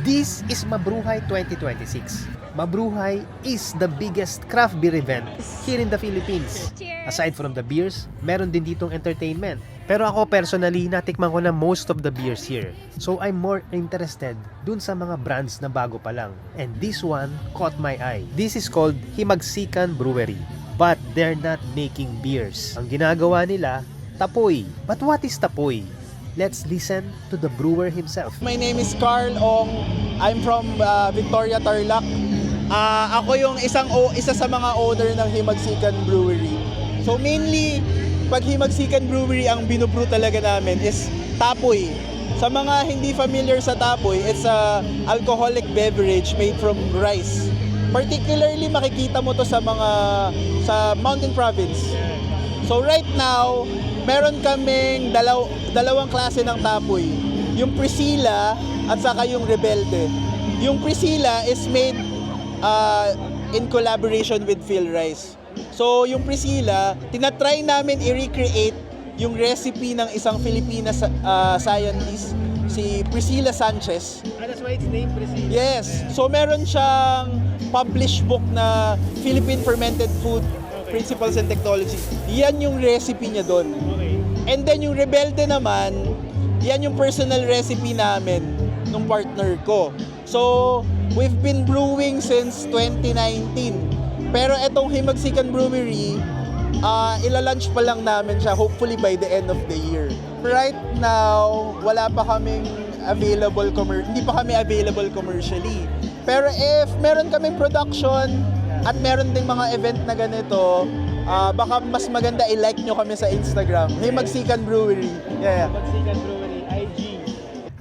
This is Mabruhay 2026. Mabruhay is the biggest craft beer event here in the Philippines. Aside from the beers, meron din ditong entertainment. Pero ako personally, natikman ko na most of the beers here. So I'm more interested dun sa mga brands na bago pa lang. And this one caught my eye. This is called Himagsikan Brewery. But they're not making beers. Ang ginagawa nila, tapoy. But what is tapoy? Let's listen to the brewer himself. My name is Carl Ong. I'm from Victoria, Tarlac. Ako yung isa sa mga owner ng Himagsikan Brewery. So mainly, pag Himagsikan Brewery, ang binubrew talaga namin is tapoy. Sa mga hindi familiar sa tapoy, it's a alcoholic beverage made from rice. Particularly makikita mo to sa Mountain Province. So right now, meron kaming dalawang klase ng tapoy. Yung Priscilla at saka yung Rebelde. Yung Priscilla is made in collaboration with Phil Rice. So yung Priscilla, tinatry namin i-recreate yung recipe ng isang Filipina scientist, si Priscilla Sanchez. That's why it's named Priscilla. Yes. So meron siyang published book na Philippine Fermented Food Principles and Technology. Yan yung recipe niya doon. Okay. And then yung Rebelde naman, yan yung personal recipe namin nung partner ko. So, we've been brewing since 2019. Pero etong Himagsikan Brewery, ilalunch pa lang namin siya hopefully by the end of the year. Right now, wala pa kaming hindi pa kami available commercially. Pero if meron kaming production at meron ding mga event na ganito, baka mas maganda i-like nyo kami sa Instagram. Himagsikan Brewery. Yeah. Himagsikan Brewery, IG.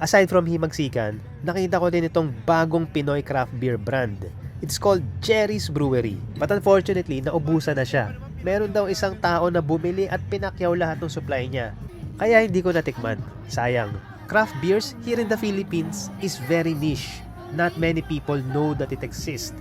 Aside from Himagsikan, nakita ko din itong bagong Pinoy craft beer brand. It's called Cherry's Brewery. But unfortunately, naubusan na siya. Meron daw isang tao na bumili at pinakyaw lahat ng supply niya. Kaya hindi ko natikman. Sayang. Craft beers here in the Philippines is very niche. Not many people know that it exists.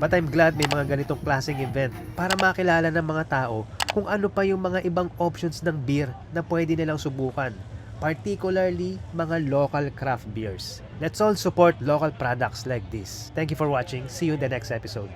But I'm glad may mga ganitong klaseng event para makilala ng mga tao kung ano pa yung mga ibang options ng beer na pwede nilang subukan. Particularly, mga local craft beers. Let's all support local products like this. Thank you for watching. See you in the next episode.